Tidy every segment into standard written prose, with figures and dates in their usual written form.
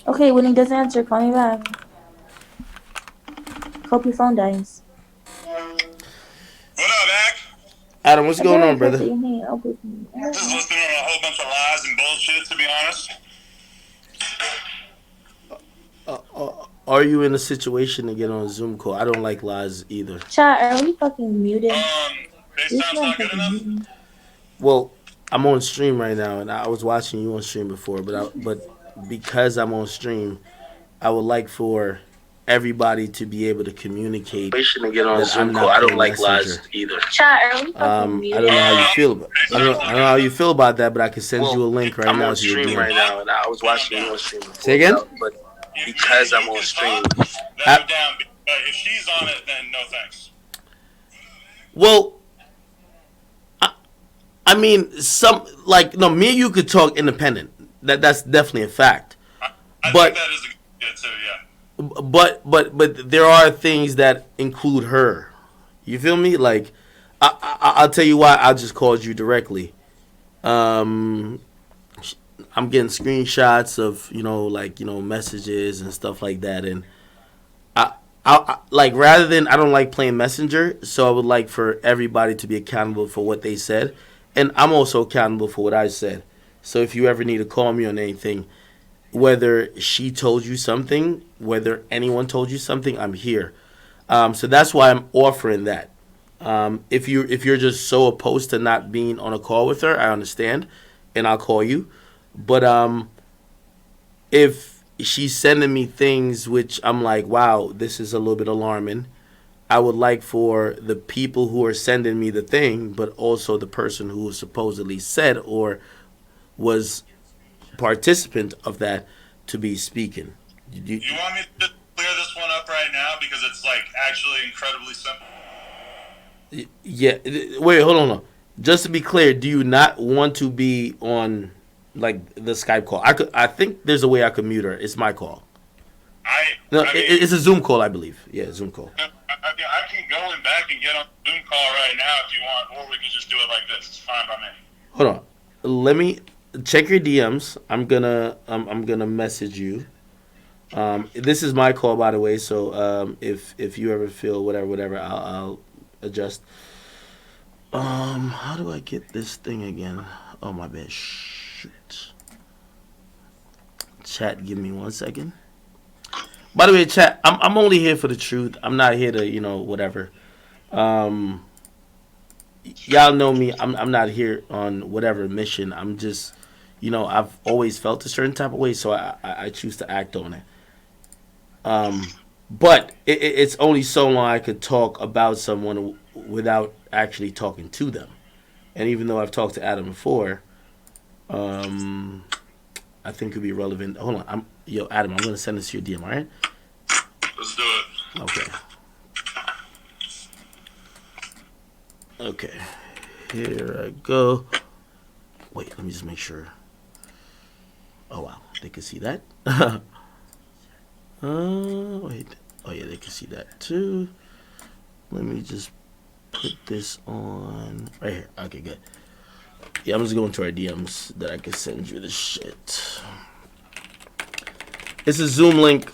Okay, when he doesn't answer, call me back. Hope your phone dies. What up, Ak? Adam, what's I going on, barely heard brother? your name. Oh, with me. Just listening to a whole bunch of lies and bullshit, to be honest. Are you in a situation to get on a Zoom call? I don't like lies either. Chat, are we fucking muted? We FaceTime's should not good fucking enough? muted. Well, I'm on stream right now, and I was watching you on stream before, but because I'm on stream, I would like for everybody to be able to communicate To get on a that Zoom I'm call. not I don't playing like lies Messenger. either. Chat, are we fucking I don't muted? know how you feel about. FaceTime's I not don't know good how you enough? feel about that, but I can send you Well, a link right I'm now on to your stream DM. right now, and I was watching you on stream Say before, again. but because I'm on stream, then I'm down. But if she's on it, then no thanks. Well, I mean, some like no, me and you could talk independent. That's definitely a fact. I think But that is a good idea, too, yeah. but there are things that include her. You feel me? Like I'll tell you why I just called you directly. Um, I'm getting screenshots of messages and stuff like that, and I like rather than I don't like playing messenger, so I would like for everybody to be accountable for what they said, and I'm also accountable for what I said. So if you ever need to call me on anything, whether she told you something, whether anyone told you something, I'm here. So that's why I'm offering that. If you're just so opposed to not being on a call with her, I understand, and I'll call you. But if she's sending me things which I'm like, wow, this is a little bit alarming. I would like for the people who are sending me the thing, but also the person who supposedly said or was participant of that to be speaking. You want me to clear this one up right now? Because it's, like, actually incredibly simple. Yeah. Wait, hold on. Just to be clear, do you not want to be on like the Skype call? I think there's a way I could mute her. It's my call. No, I mean, it's a Zoom call, I believe. Yeah, Zoom call. I can go in back and get on the Zoom call right now if you want, or we can just do it like this. It's fine by me. Hold on. Let me check your DMs. I'm gonna message you. This is my call, by the way. So if you ever feel whatever, I'll adjust. How do I get this thing again? Oh my bad. Shoot. Chat, give me 1 second. By the way, chat, I'm only here for the truth. I'm not here to whatever. Um, y'all know me. I'm not here on whatever mission. I'm just I've always felt a certain type of way, so I choose to act on it. But it's only so long I could talk about someone without actually talking to them. And even though I've talked to Adam before, um, I think it could be relevant. Hold on, Adam. I'm gonna send this to your DM. All right? Let's do it. Okay. Okay. Here I go. Wait, let me just make sure. Oh wow, they can see that. Wait. Oh yeah, they can see that too. Let me just put this on right here. Okay, good. Yeah, I'm just going to our DMs that I can send you the shit. It's a Zoom link.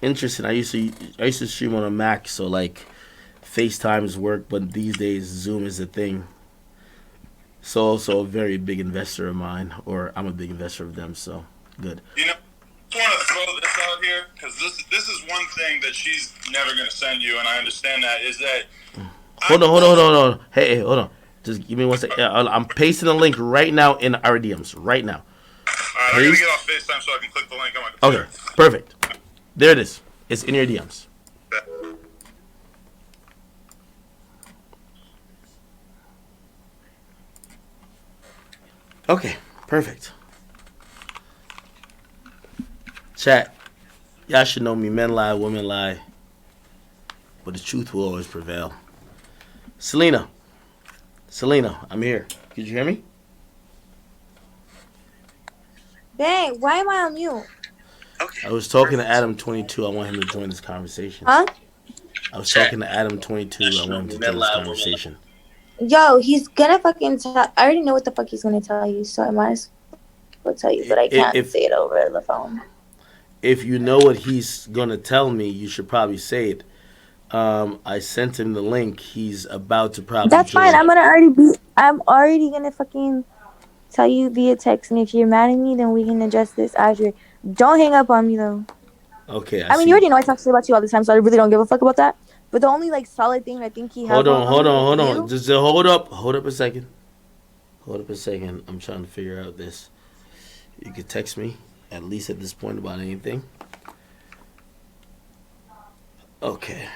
Interesting. I used to stream on a Mac, so like FaceTime's work, but these days Zoom is a thing. So also a very big investor of mine, or I'm a big investor of them. So good. You know, I just want to throw this out here because this is one thing that she's never going to send you, and I understand that. Is that Hold on. Hey, hold on. Just give me 1 second. I'm pasting the link right now in our DMs. Right now. All right, I gotta Paste. get off FaceTime so I can click the link on my Okay, computer. perfect. There it is. It's in your DMs. Okay, perfect. Chat. Y'all should know me. Men lie, women lie, but the truth will always prevail. Celina, I'm here. Could you hear me? Dang, why am I on mute? I was talking to Adam 22. I want him to join this conversation. Huh? I was talking to Adam 22. I want him to join this conversation. Yo, he's gonna fucking tell. I already know what the fuck he's gonna tell you, so I might as will tell you, but I can't if say it over the phone. if you know what he's gonna tell me, you should probably say it. I sent him the link. He's about to probably That's fine. join. I'm already gonna fucking tell you via text, and if you're mad at me, then we can address this after. Don't hang up on me though. Okay, I I mean, see. you already know I talk shit about you all the time, so I really don't give a fuck about that. But the only like solid thing I think he has Hold on, on hold me on, is hold on. you. Just hold up. Hold up a second. Hold up a second. I'm trying to figure out this. You could text me, at least at this point, about anything. Okay.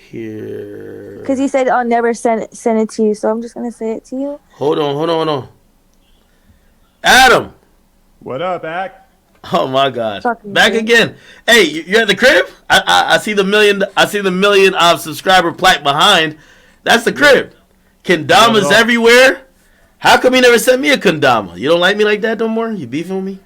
Here. Because he said I'll never send it to you, so I'm just gonna say it to you. Hold on, hold on, hold on. Adam! What up, Ak? Oh my God! Fucking Back shit. again. Hey, you're at the crib. I see the million. I see the million subscriber plaque behind. That's the crib. Kendamas Yeah, everywhere. How come you never sent me a kendama? You don't like me like that no more? You beefing with me?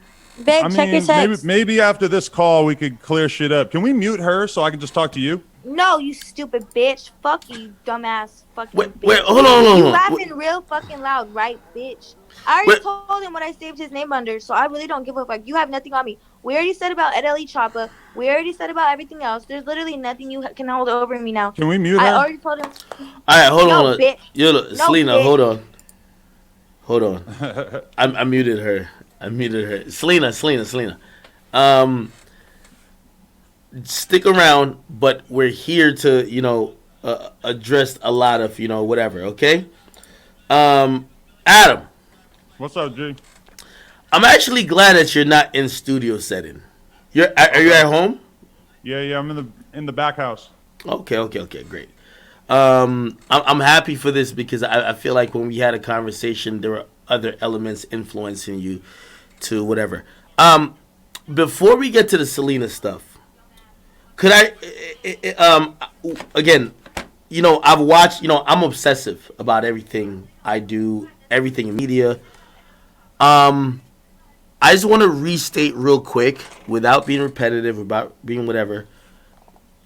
Babe, I check your mean, text. maybe after this call we could clear shit up. Can we mute her so I can just talk to you? No, you stupid bitch. Fuck you, dumbass fucking Wait, bitch. wait, hold on, hold on. You hold on. laughing real fucking loud, right, bitch? I already Wait. told him what I saved his name under, so I really don't give a fuck. You have nothing on me. We already said about Edeli Choppa. We already said about everything else. There's literally nothing you can hold over me now. Can we mute I her? already told him. All right, hold No, on. bitch. Yo, Celina, bitch. hold on. Hold on. I muted her. I muted her. Selena. Stick around, but we're here to, address a lot of, whatever, okay? Adam, What's up, G? I'm actually glad that you're not in studio setting. Are you at home? Yeah, I'm in the back house. Okay, great. I'm happy for this because I feel like when we had a conversation, there were other elements influencing you to whatever. Before we get to the Celina stuff, could again, I've watched, I'm obsessive about everything I do, everything in media. I just want to restate real quick, without being repetitive, without being whatever.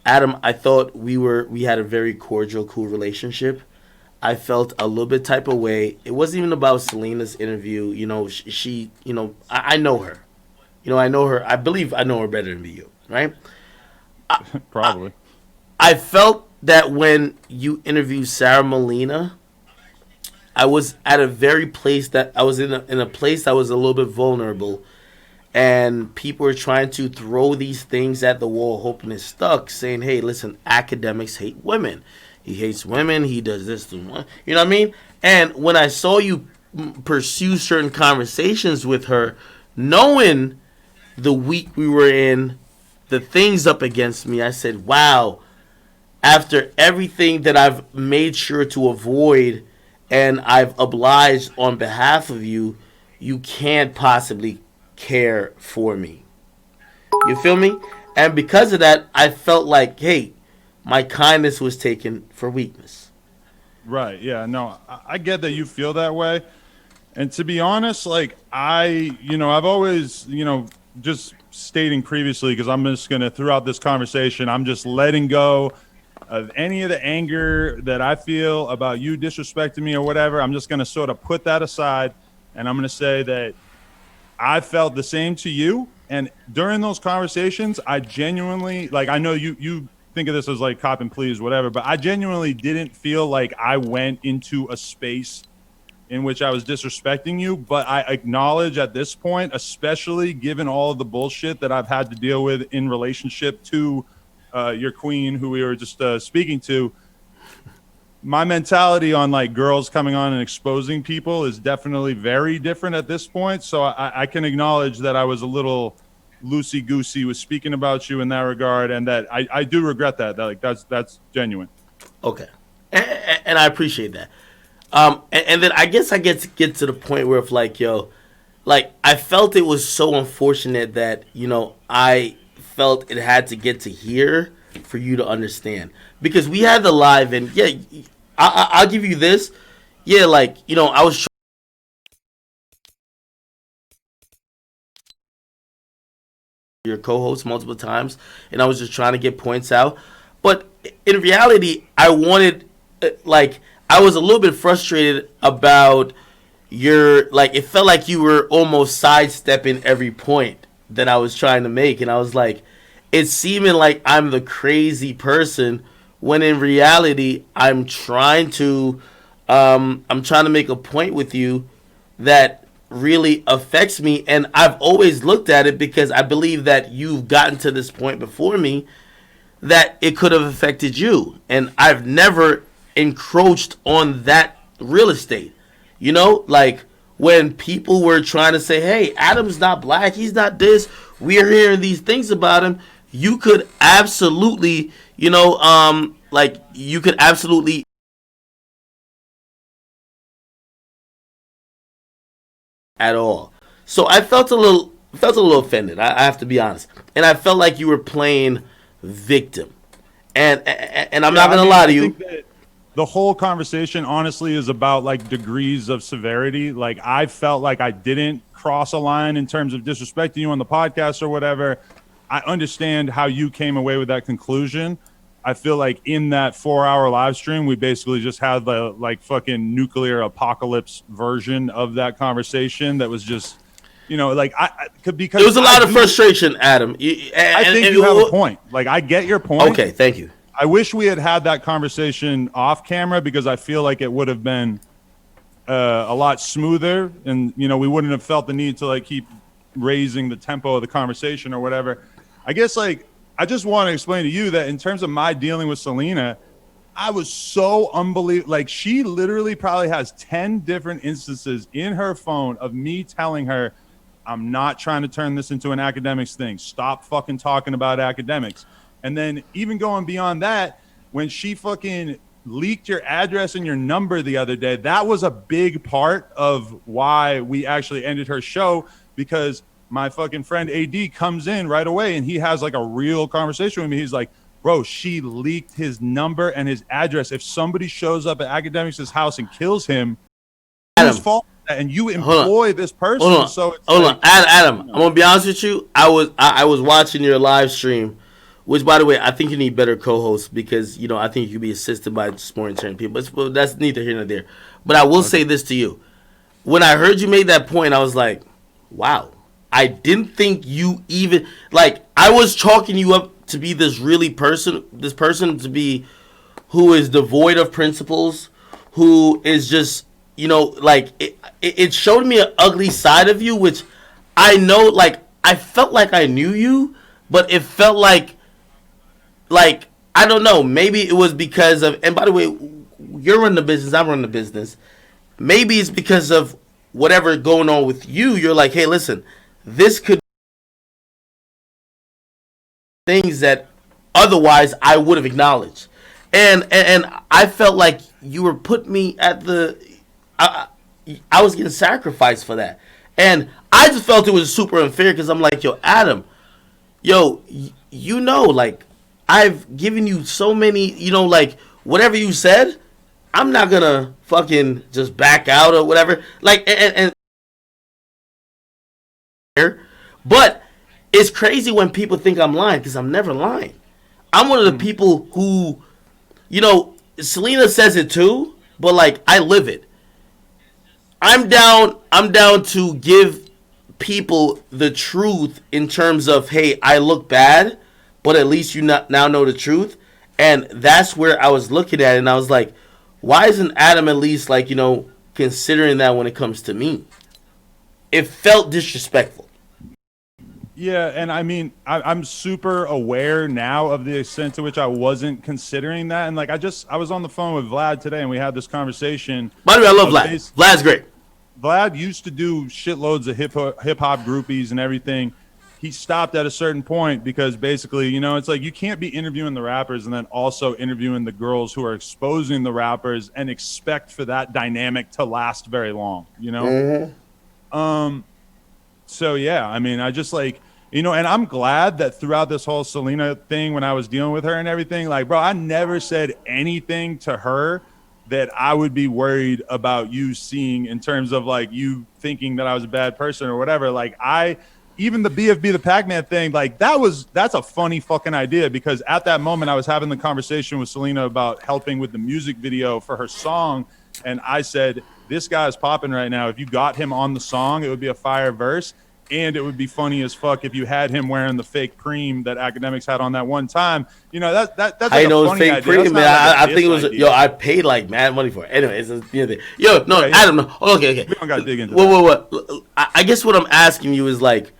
Adam, I thought we had a very cordial, cool relationship. I felt a little bit type of way. It wasn't even about Celina's interview. She I know her. I know her. I believe I know her better than you, right? Probably. I felt that when you interviewed Sarah Molina, I was at a very place that I was in a place that was a little bit vulnerable, and people were trying to throw these things at the wall, hoping it stuck, saying, "Hey, listen, Akademiks hate women. He hates women. He does this to one." You know what I mean? And when I saw you pursue certain conversations with her, knowing the week we were in, the things up against me, I said, "Wow." After everything that I've made sure to avoid and I've obliged on behalf of you, you can't possibly care for me. You feel me? And because of that, I felt like, hey, my kindness was taken for weakness. Right. Yeah. No, I get that you feel that way. And to be honest, like I've always, just stating previously, because I'm just going to, throughout this conversation, I'm just letting go of any of the anger that I feel about you disrespecting me or whatever. I'm just going to sort of put that aside. And I'm going to say that I felt the same to you. And during those conversations, I genuinely, like, I know you think of this as like cop and please, whatever, but I genuinely didn't feel like I went into a space in which I was disrespecting you. But I acknowledge at this point, especially given all of the bullshit that I've had to deal with in relationship to your queen, who we were just speaking to, my mentality on like girls coming on and exposing people is definitely very different at this point. So I can acknowledge that I was a little loosey goosey with speaking about you in that regard, and that I do regret that. Like that's genuine. Okay, and I appreciate that. And then I guess I get to the point where if like, yo, like I felt it was so unfortunate that I felt it had to get to here for you to understand, because we had the live, and yeah, I'll give you this, yeah, like I was your co-host multiple times, and I was just trying to get points out, but in reality, I wanted, like, I was a little bit frustrated about it felt like you were almost sidestepping every point that I was trying to make, and I was like, it's seeming like I'm the crazy person when in reality I'm trying to make a point with you that really affects me, and I've always looked at it because I believe that you've gotten to this point before me that it could have affected you, and I've never encroached on that real estate. You know, like when people were trying to say, "Hey, Adam's not black, he's not this," we're hearing these things about him. You could absolutely, you could absolutely at all. So I felt a little offended. I have to be honest, and I felt like you were playing victim. And I'm not gonna lie to you. The whole conversation honestly is about like degrees of severity. Like I felt like I didn't cross a line in terms of disrespecting you on the podcast or whatever. I understand how you came away with that conclusion. I feel like in that 4-hour live stream, we basically just had the like fucking nuclear apocalypse version of that conversation that was just, like I could, because there was a lot of frustration, Adam. I think you have a point. Like I get your point. Okay, thank you. I wish we had that conversation off camera because I feel like it would have been a lot smoother, and we wouldn't have felt the need to like keep raising the tempo of the conversation or whatever. I guess like I just want to explain to you that in terms of my dealing with Celina, I was so unbelievable. Like she literally probably has 10 different instances in her phone of me telling her, I'm not trying to turn this into an academics thing. Stop fucking talking about academics. And then even going beyond that, when she fucking leaked your address and your number the other day, that was a big part of why we actually ended her show, because my fucking friend AD comes in right away and he has like a real conversation with me. He's like, bro, she leaked his number and his address. If somebody shows up at Akademiks' house and kills him, whose fault is that? And you employ this person. Hold on. Adam, I'm gonna be honest with you. I was watching your live stream, which, by the way, I think you need better co-hosts because I think you could be assisted by just more intelligent people. But that's neither here nor there. But I will say this to you: when I heard you make that point, I was like, wow. I didn't think you even like. I was chalking you up to be this person to be who is devoid of principles, who is just like it showed me an ugly side of you, which I know. Like I felt like I knew you, but it felt like I don't know. Maybe it was because of. And by the way, you're running the business. I'm running the business. Maybe it's because of whatever going on with you. You're like, hey, listen. This could be things that otherwise I would have acknowledged, and I felt like you were putting me at the. I was getting sacrificed for that, and I just felt it was super unfair because I'm like, yo, Adam, like I've given you so many, like whatever you said, I'm not gonna fucking just back out or whatever, like and but it's crazy when people think I'm lying because I'm never lying. I'm one of the people who, Celina says it too, but like I live it. I'm down to give people the truth in terms of, hey, I look bad, but at least you now know the truth. And that's where I was looking at it, and I was like, why isn't Adam at least like, considering that when it comes to me? It felt disrespectful. Yeah, and I mean, I'm super aware now of the extent to which I wasn't considering that. And like, I was on the phone with Vlad today, and we had this conversation. By the way, I love Vlad. Vlad's great. Vlad used to do shitloads of hip hop groupies and everything. He stopped at a certain point because basically, it's like you can't be interviewing the rappers and then also interviewing the girls who are exposing the rappers and expect for that dynamic to last very long, Mm-hmm. So yeah, I mean, I just like, and I'm glad that throughout this whole Celina thing, when I was dealing with her and everything, like, bro, I never said anything to her that I would be worried about you seeing in terms of like you thinking that I was a bad person or whatever. Like even the BFB, the Pac-Man thing, like that's a funny fucking idea, because at that moment I was having the conversation with Celina about helping with the music video for her song. And I said, this guy's popping right now. If you got him on the song, it would be a fire verse. And it would be funny as fuck if you had him wearing the fake cream that Akademiks had on that one time. You know, that's like I know a it's funny fake idea. cream, man. Like I think it was idea. I paid like mad money for it. Anyway, it's a thing. Yo, no, Right, Adam, no. Okay. We don't got to dig into What? I guess what I'm asking you is like,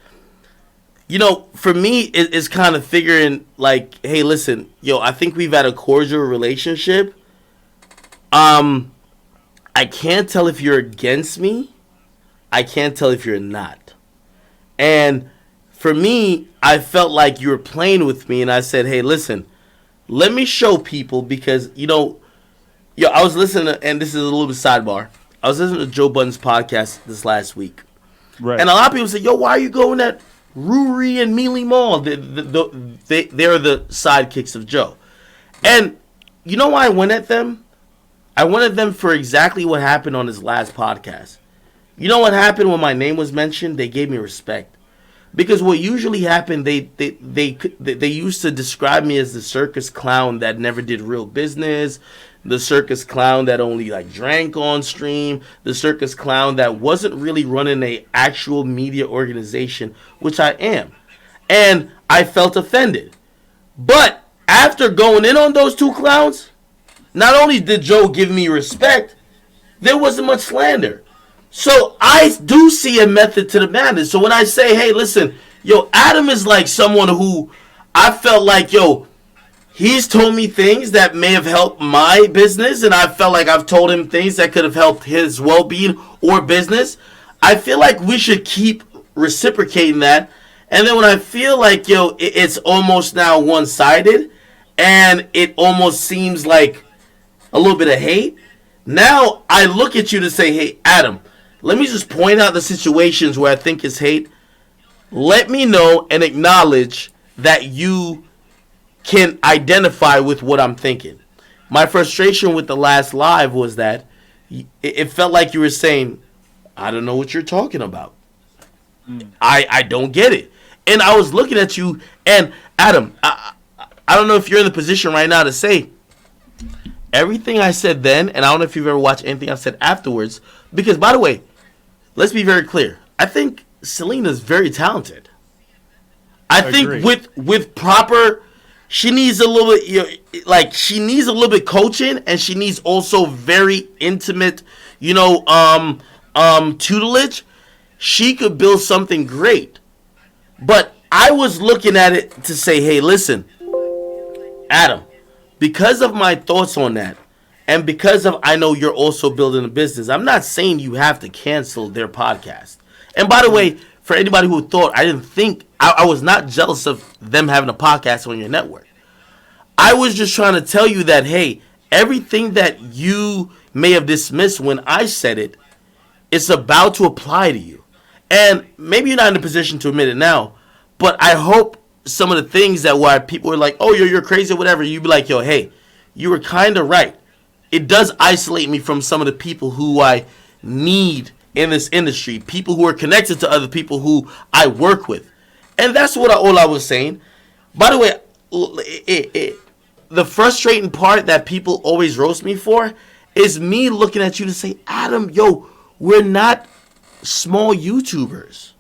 you know, for me, it's kind of figuring like, hey, listen, yo, I think we've had a cordial relationship. I can't tell if you're against me. I can't tell if you're not. And for me, I felt like you were playing with me, and I said, hey, listen, let me show people because, you know, I was listening to, and this is a little bit sidebar. I was listening to Joe Budden's podcast this last week. Right. And a lot of people say, yo, why are you going at Ruri and Mealy Mall? They're the sidekicks of Joe. And you know why I went at them? I went at them for exactly what happened on his last podcast. You know what happened when my name was mentioned? They gave me respect. Because what usually happened, they used to describe me as the circus clown that never did real business, the circus clown that only like drank on stream, the circus clown that wasn't really running a actual media organization, which I am. And I felt offended. But after going in on those two clowns, not only did Joe give me respect, there wasn't much slander. So I do see a method to the madness. So when I say, hey, listen, yo, Adam is like someone who I felt like, yo, he's told me things that may have helped my business, and I felt like I've told him things that could have helped his well-being or business. I feel like we should keep reciprocating that. And then when I feel like, yo, it's almost now one-sided, and it almost seems like a little bit of hate, now I look at you to say, hey, Adam, let me just point out the situations where I think it's hate. Let me know and acknowledge that you can identify with what I'm thinking. My frustration with the last live was that it felt like you were saying, I don't know what you're talking about. I don't get it. And I was looking at you, and Adam, I don't know if you're in the position right now to say everything I said then, and I don't know if you've ever watched anything I said afterwards, because, by the way, let's be very clear. I think Celina's very talented. I think agree. with proper, she needs a little bit, like she needs a little bit coaching, and she needs also very intimate, tutelage. She could build something great. But I was looking at it to say, hey, listen, Adam, because of my thoughts on that, and because of I know you're also building a business, I'm not saying you have to cancel their podcast. And by the way, for anybody who thought I didn't think, I was not jealous of them having a podcast on your network. I was just trying to tell you that, hey, everything that you may have dismissed when I said it, it's about to apply to you. And maybe you're not in a position to admit it now, but I hope some of the things that why people are like, oh, you're crazy or whatever, you'd be like, yo, hey, you were kind of right. It does isolate me from some of the people who I need in this industry, people who are connected to other people who I work with. And that's all I was saying. By the way, the frustrating part that people always roast me for is me looking at you to say, Adam, yo, we're not small YouTubers.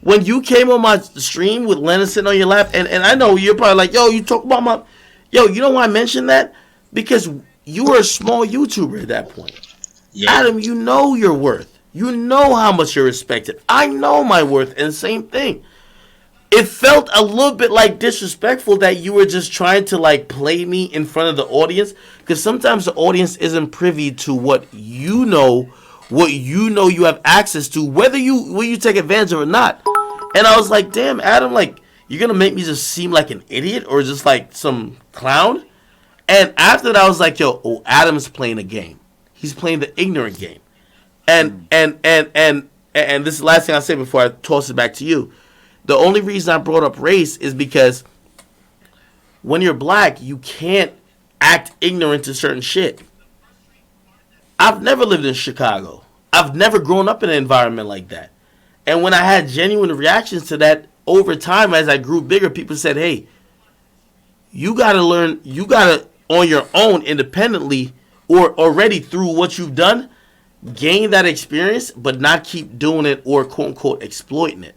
When you came on my stream with Lennon sitting on your lap, and I know you're probably like, yo, you talk about my... Yo, you know why I mentioned that? Because you were a small YouTuber at that point. Yeah. Adam, you know your worth. You know how much you're respected. I know my worth, and same thing. It felt a little bit like disrespectful that you were just trying to like play me in front of the audience, because sometimes the audience isn't privy to what you know you have access to, whether you take advantage of it or not. And I was like, damn, Adam, like, you're gonna make me just seem like an idiot or just like some clown? And after that, I was like, yo, Adam's playing a game. He's playing the ignorant game. And this is the last thing I'll say before I toss it back to you. The only reason I brought up race is because when you're black, you can't act ignorant to certain shit. I've never lived in Chicago. I've never grown up in an environment like that. And when I had genuine reactions to that over time as I grew bigger, people said, hey, you got to learn, you got to, on your own, independently, or already through what you've done, gain that experience, but not keep doing it or quote unquote exploiting it.